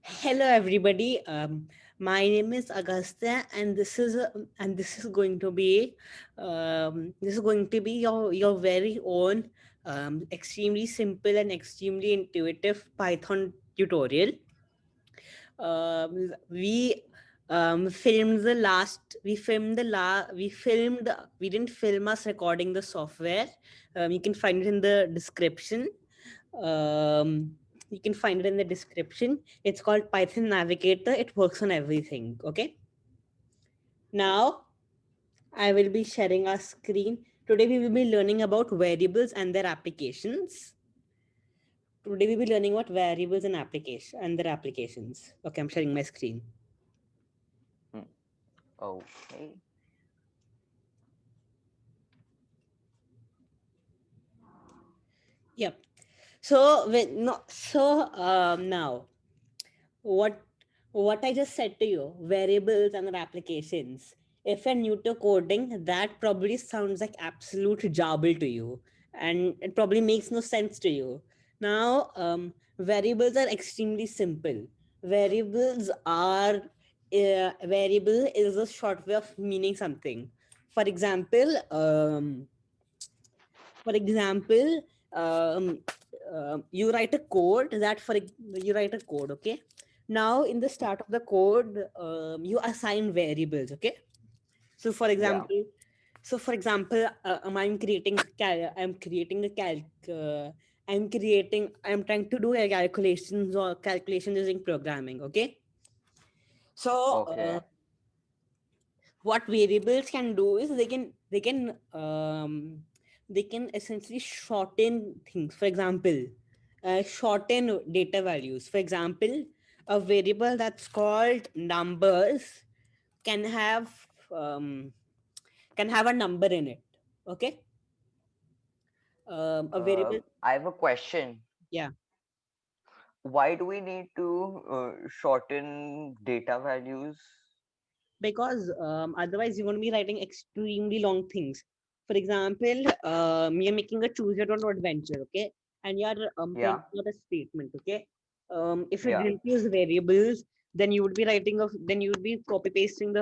Hello, everybody. My name is Agastya, and this is going to be your very own extremely simple and extremely intuitive Python tutorial. We filmed the last we filmed the la we filmed we didn't film us recording the software. You can find it in the description. um, you can find it in the description. It's called Python Navigator. It works on everything. Okay, now I will be sharing our screen. Today we will be learning about variables and their applications. Today we will be learning about variables and their applications. Okay, I'm sharing my screen. Hmm. Okay. Yep. So when no, so now what what I just said to you, variables and their applications. If you're new to coding, that probably sounds like absolute jabble to you, and it probably makes no sense to you. Now, variables are extremely simple. Variable is a short way of meaning something. For example, for example you write a code you write a code. Okay, now in the start of the code, you assign variables. Okay, so for Yeah. example I'm creating a I'm trying to do a calculations using programming. Okay, so Okay. what variables can do is they can essentially shorten things. For example, shorten data values. For example, a variable that's called numbers can have um, can have a number in it. Okay, a variable. I have a question. Yeah, Why do we need to shorten data values? because otherwise you're going to be writing extremely long things. For example, you're making a choose your own adventure. Okay, and you're Yeah. printing out a statement. Okay, if you Yeah. didn't use variables, then you would be then you would be copy pasting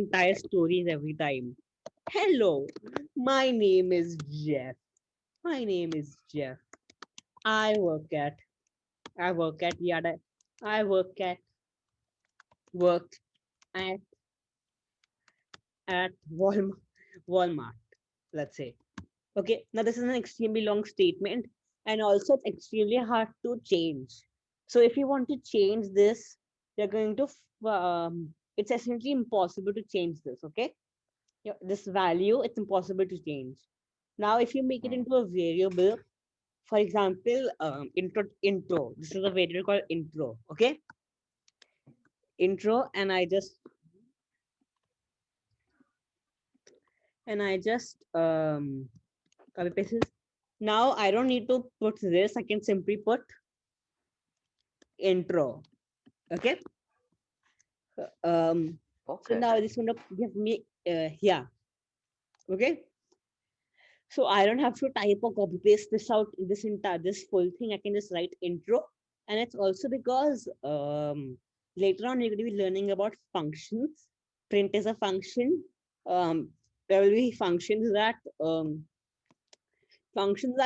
entire stories every time. Hello, my name is Jeff. My name is Jeff. I work at I work at Yada. I work at Walmart. Walmart, let's say. Okay, now this is an extremely long statement, and also it's extremely hard to change. So if you want to change this, you're going to it's essentially impossible to change this. Okay, yeah, this value, it's impossible to change. Now if you make it Hmm. into a variable, for example, intro, this is a variable called intro. Okay, intro, and I just copy paste this. Now I don't need to put this. I can simply put intro. Okay. Um. So Okay. now this going to give me yeah. Okay. So I don't have to type or copy paste this out. This full thing. I can just write intro, and it's also because later on you're going to be learning about functions. Print is a function. Um. There will be functions are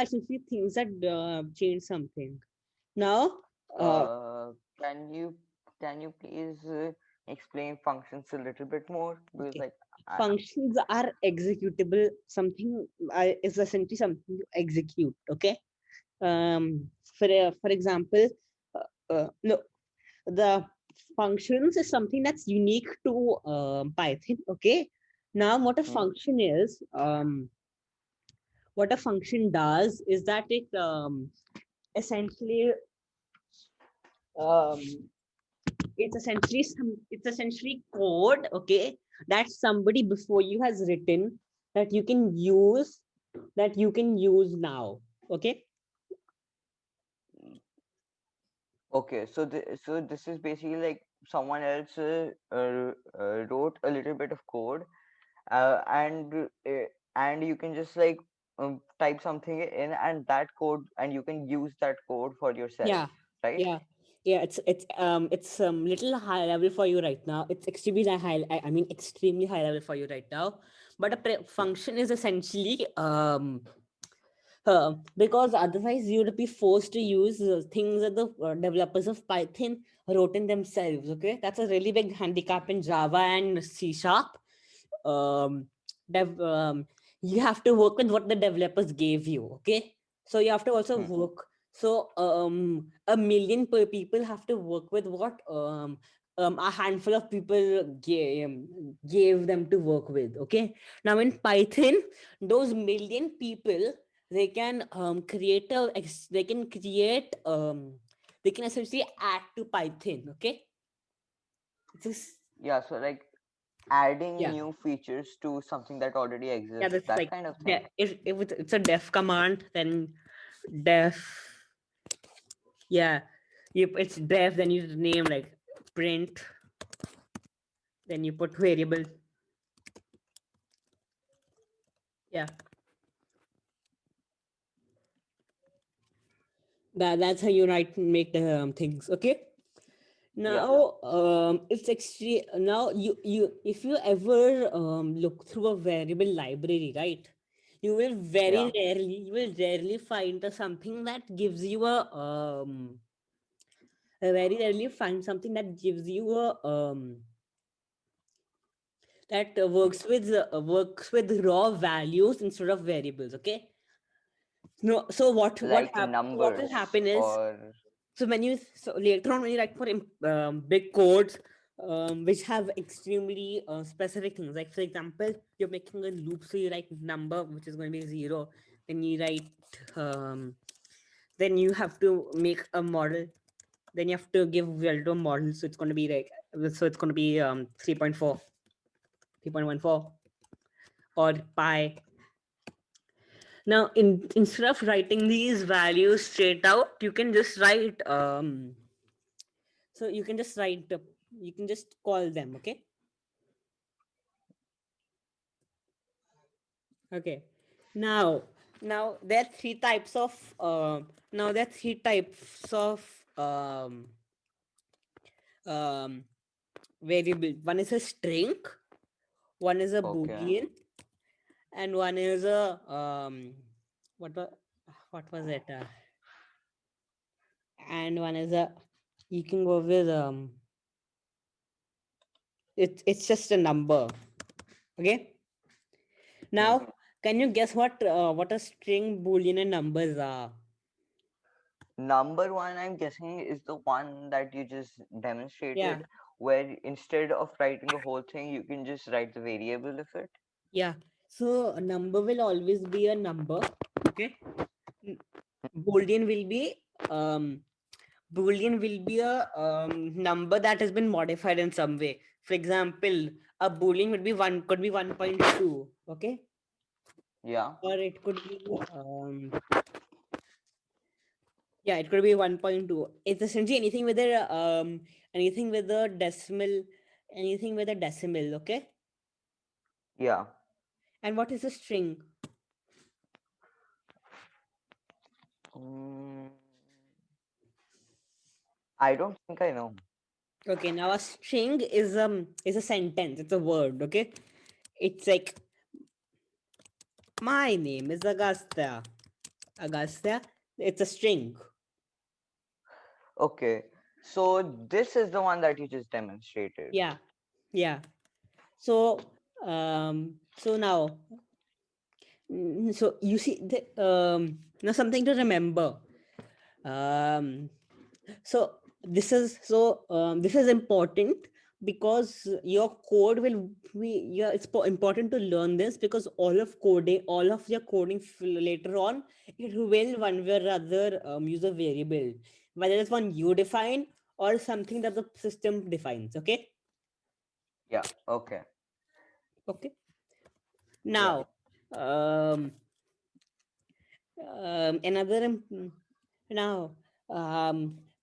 essentially things that change something. Now, uh, Uh, can you can you please explain functions a little bit more? Because okay, like I functions are executable. Something is essentially something you execute. Okay. For example, no, the functions is something that's unique to Python. Okay. Now, hmm, what a function does is that it essentially um, it's essentially code. Okay, that somebody before you has written that you can use now. Okay. okay. So this is basically like someone else wrote a little bit of code, uh, and uh, and you can just like type something in and that code and you can use that code for yourself, Yeah, right? yeah, Yeah, it's little high level for you right now. It's extremely high. I mean extremely high level for you right now. But a function is essentially because otherwise you would be forced to use things that the developers of Python wrote in themselves. Okay, that's a really big handicap in Java and C sharp. Um, you have to work with what the developers gave you. Okay, so you have to also Hmm. work. So a million per people have to work with what a handful of people gave them to work with. Okay, now in Python, those million people, they can create they can create they can essentially add to Python. Okay, it's just, Yeah, so like adding yeah, new features to something that already yeah, exists, that's that like, kind of thing. yeah, if it's a def command, then def, yeah, it's def, then you name like print, then you put variable. Yeah, that's how you write make the things. Okay, Yeah, now it's extreme. Now you if you ever look through a variable library, right, yeah, you will rarely find something that gives you a very rarely find something that gives you a that works with raw values instead of variables. Okay, no, so like what numbers will happen is, or so when you, so later on when you write for big codes which have extremely specific things, like for example you're making a loop, so you write number which is going to be 0, then you write um, then you have to make a model, then you have to give value to a model, so it's going to be like, so it's going to be 3.4, 3.14, or pi. Now instead of writing these values straight out, you can just write so you can just write you can just call them. Okay, okay, now there are three types of now there are three types of um, um, variable. One is a string, one is a okay. boolean, and one is a what was what was it and one is a, you can go with it's just a number. Okay, Hmm. now can you guess what a string, boolean, and numbers are? Number one, I'm guessing, is the one that you just Yeah, demonstrated, where instead of writing the whole thing, you can just write the variable of it. yeah, so a number will always be a number. Okay, N- boolean will be um boolean will be a number that has been modified in some way. For example, a boolean would be one, could be 1.2. Okay, Yeah. or it could be yeah, it could be 1.2. It's essentially anything with a decimal, anything with a decimal. Okay, Yeah. and what is a string? Mm, I don't think I know. Okay, now a string is a sentence, it's a word. Okay, it's like, my name is Agastya. Agastya, it's a string. Okay. So this is the one that you just demonstrated. Yeah, yeah. So so now so you see the now something to remember. Um so this is important because your code will be, yeah, it's important to learn this because all of your coding later on, it will one way or other use a variable, whether it's one you define or something that the system defines. Okay, Yeah. Okay. okay, Yeah. now um another now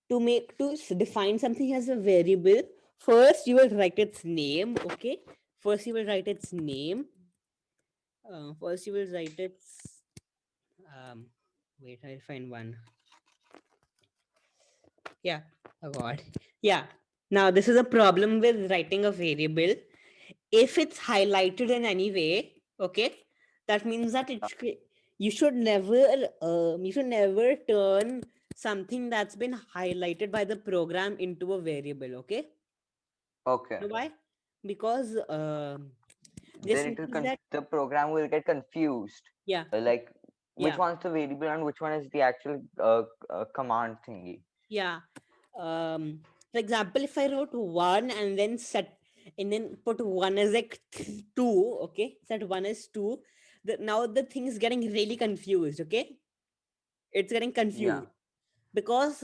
to make to define something as a variable, first you will write its name. Okay, first you will write its name, first you will write its wait, I'll find one. Yeah, Oh God. Yeah. Now this is a problem with writing a variable. If it's highlighted in any way, okay, that means that you should never turn something that's been highlighted by the program into a variable. Okay. Okay. You know why? Because this Then it will means that, the program will get confused, yeah, like which yeah, one's the variable and which one is the actual command thingy. yeah. For example, if I wrote one and then put one as like two, okay, set one as two. Now the thing is getting really confused. Okay, it's getting Yeah. confused because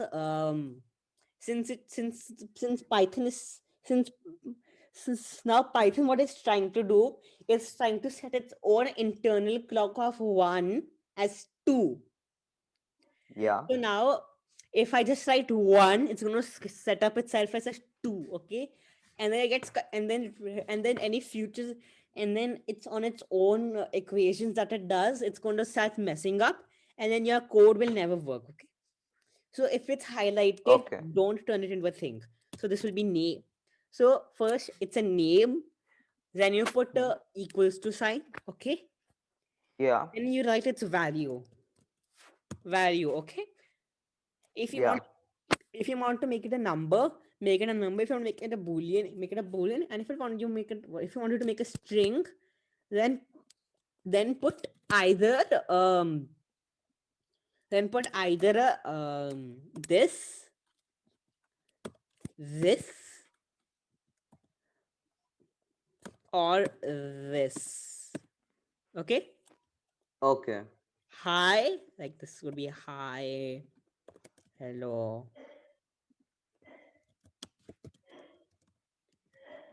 since Python is since now Python, what it's trying to do is trying to set its own internal clock of one as two. Yeah. So now, if I just write one, it's going to set up itself as a two, okay? And then it gets, and then any futures, and then it's on its own equations that it does. It's going to start messing up, and then your code will never work, okay? So if it's highlighted, Okay. don't turn it into a thing. So this will be name. So first, it's a name. Then you put Hmm. a equals to sign, okay? Yeah. Then you write its value, okay? If you Yeah. want if you want to make it a number, make it a number. If you want to make it a boolean, make it a boolean. And if you wanted to make a string, then put either this, this, or this. Okay. Okay. Hi, like this would be hi, hello,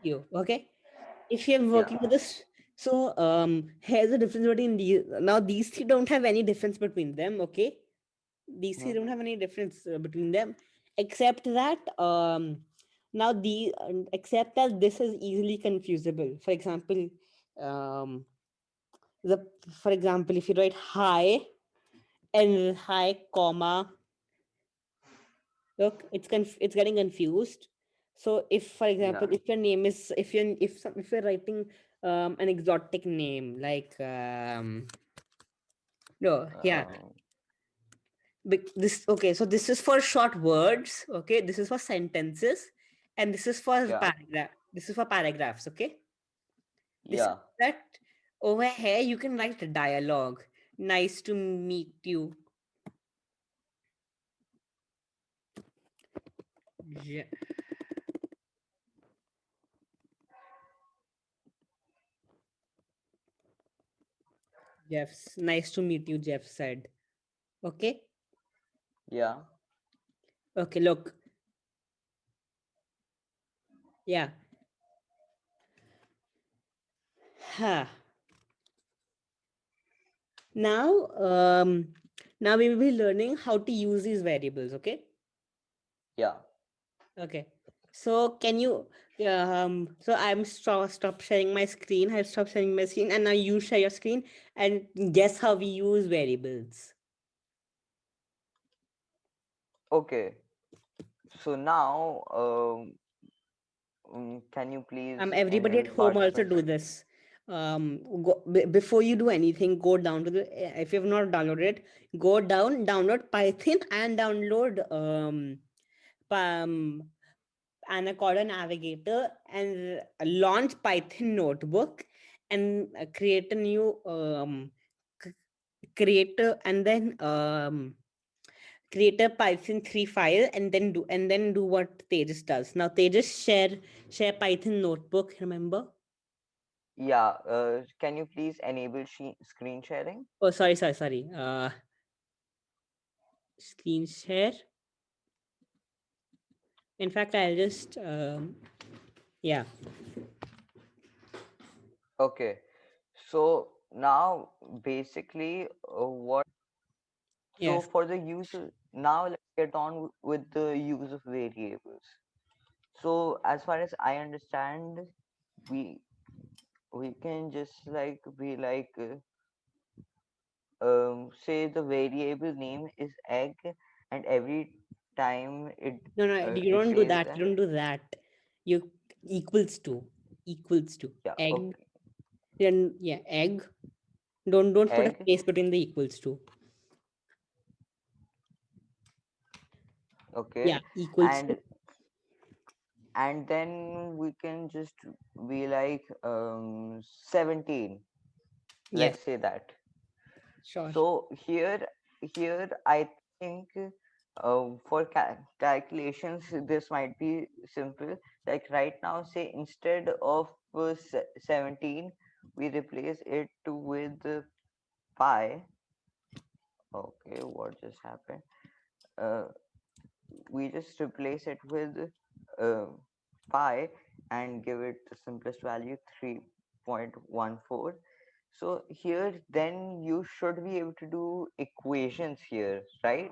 you. Okay. If you're Yeah. working with this, so here's the difference between these. Now these three don't have any difference between them. Okay, these three Hmm. don't have any difference between them, except that except that this is easily confusable. For example, um the for example, if you write hi and hi comma, look, it's getting confused. So if, for example, Yeah. if your name is if you're writing an exotic name like no, yeah, Um, this, okay, so this is for short words, okay, this is for sentences, and yeah. this is for paragraphs, okay. This is Yeah. that over here you can write a dialogue. Nice to meet you. Nice to meet you, Jeff said. Okay. Yeah. Okay, look. Yeah. Huh. Now, now we will be learning how to use these variables. Okay. Yeah. Okay. So can you? So I'm stop sharing my screen. I stop sharing my screen, and now you share your screen and guess how we use variables. Okay. So now, can you please Everybody at enable home also participants? do this. Before you do anything, go down to the, if you have not downloaded it, go down, download Python, and download um Anaconda Navigator, and launch Python Notebook, and create a new c- and then create a Python 3 file, and then do what Tejas does. Now Tejas, share Python Notebook, remember? Yeah. Can you please enable screen sharing? Oh, sorry. Screen share. In fact, I'll just yeah. Okay. So now basically, what? So Yes. for the use, now let's get on with the use of variables. So as far as I understand, we we can just like be like say the variable name is egg, and every time it No, you don't do says that. that. You don't do that. You equals to Yeah, egg. okay. Then yeah, egg. Don't put a Egg. space between the equals to. Yeah, Okay. equals to. And then we can just be like 17. Yes, Let's say that. sure. So here I think for calculations this might be simple. Like right now, say instead of 17, we replace it with pi. Okay, what just happened? Uh, we just replace it with uh, pi and give it the simplest value 3.14. So here then you should be able to do equations here, right?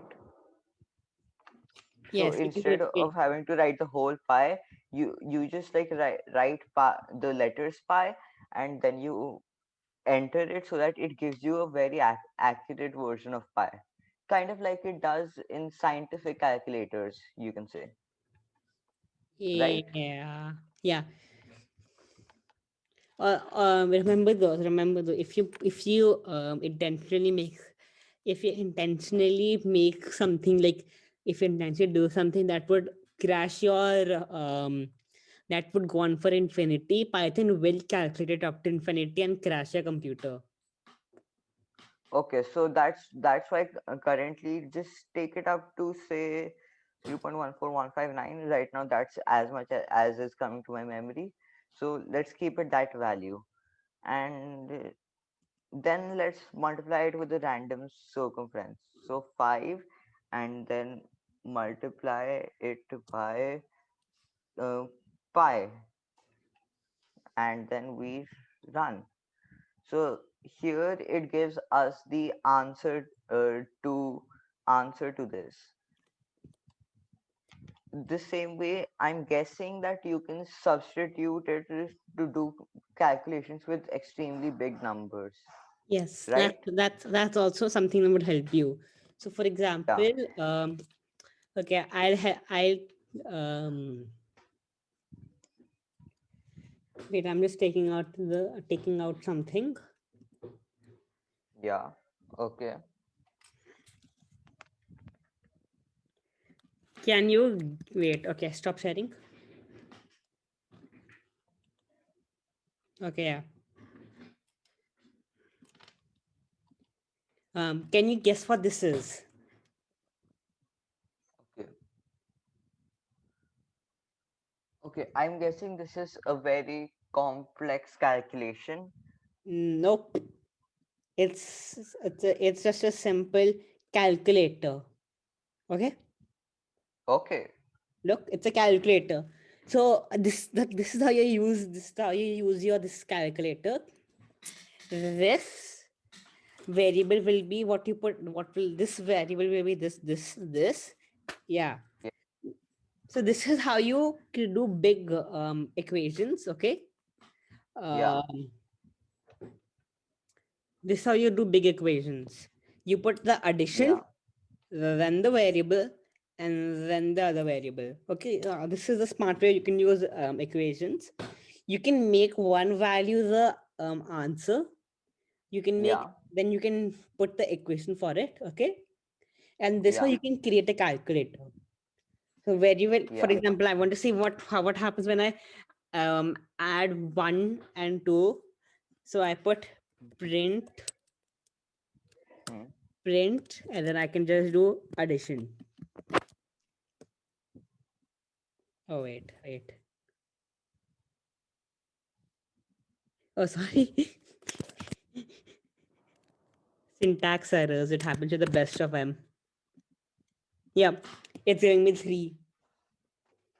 So Yes, you can do instead it. of having to write the whole pi, you just like write pi, the letters pi, and then you enter it so that it gives you a very accurate version of pi, kind of like it does in scientific calculators, you can say, right? Yeah, yeah. Remember those. Remember those. If you intentionally make something like if you intentionally do something that would crash your that would go on for infinity, Python will calculate it up to infinity and crash your computer. Okay, so that's why currently just take it up to say 3.14159 right now. That's as much as is coming to my memory. So let's keep it that value, and then let's multiply it with the random circumference. So 5, and then multiply it by uh, pi, and then we run. So here it gives us the answer to this. The same way, I'm guessing that you can substitute it to do calculations with extremely big numbers, Yes, right? that's also something that would help you. So, for Yeah. example, okay, I'll wait. I'm just taking out something. Yeah. Okay. Can you wait? Okay, stop sharing. Okay, yeah. Can you guess what this is? Okay. Okay. I'm guessing this is a very complex calculation. Nope. It's just a simple calculator. Okay. Okay. Look, it's a calculator. So this is how you use your this calculator. This variable will be what you put. What will this variable will be? This. Yeah. Yeah. So this is how you can do big equations. Okay. Yeah. Um, this is how you do big equations. You put the addition, Yeah. then the variable, and then the other variable. Okay, this is the smart way you can use equations. You can make one value the answer. You can make Yeah. then you can put the equation for it. Okay, and this way Yeah. you can create a calculator. So very well. For Yeah. example, I want to see what happens when I add 1 and 2. So I put print Hmm. print and then I can just do addition. Oh wait. Oh sorry. Syntax errors. It happens to the best of them. Yeah, it's giving me 3.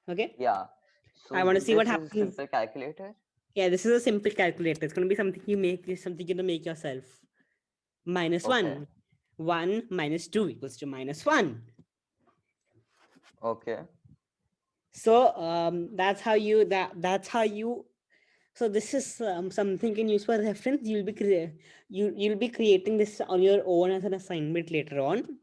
Okay. Yeah. I So want to see what this is a happens. simple calculator. Yeah, this is a simple calculator. It's gonna be something you make. It's something you're gonna make yourself. Minus Okay. 1. 1 minus 2 equals to minus 1. Okay. So that's how you. So this is something you can use for reference. You'll be creating this on your own as an assignment later on.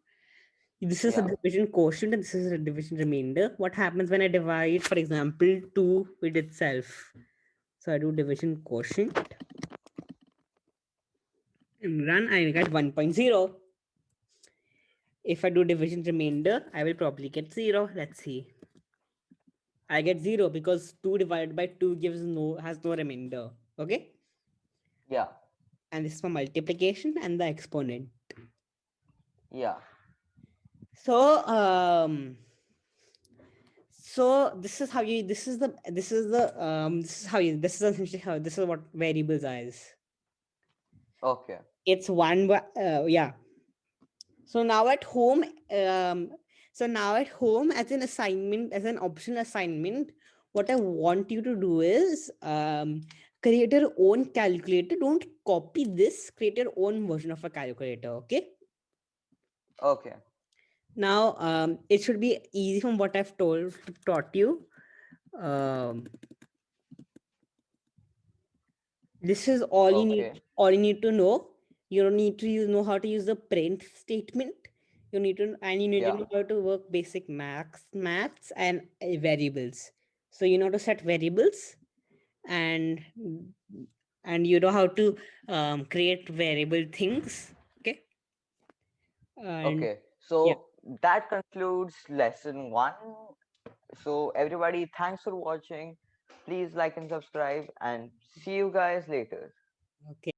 This is a Yeah. division quotient and this is a division remainder. What happens when I divide, for example, 2 with itself? So I do division quotient and run, I get 1.0. If I do division remainder, I will probably get 0. Let's see. I get 0 because 2 divided by 2 has no remainder. Okay. Yeah. And this is for multiplication and the exponent. Yeah. So so this is how you this is the this is the this is how you this is essentially how this is what variables are is. Okay. It's yeah. So now at home, as an assignment, as an optional assignment, what I want you to do is create your own calculator. Don't copy this. Create your own version of a calculator. Okay. Okay. Now it should be easy from what I've taught you. Um, this is Okay. all you need to know. You don't need to know how to use the print statement. You need to Yeah. know how to work basic maths and variables. So you know how to set variables, and you know how to create variable things. Okay. And Okay. yeah. So that concludes lesson one. So everybody, thanks for watching. Please like and subscribe and see you guys later. Okay.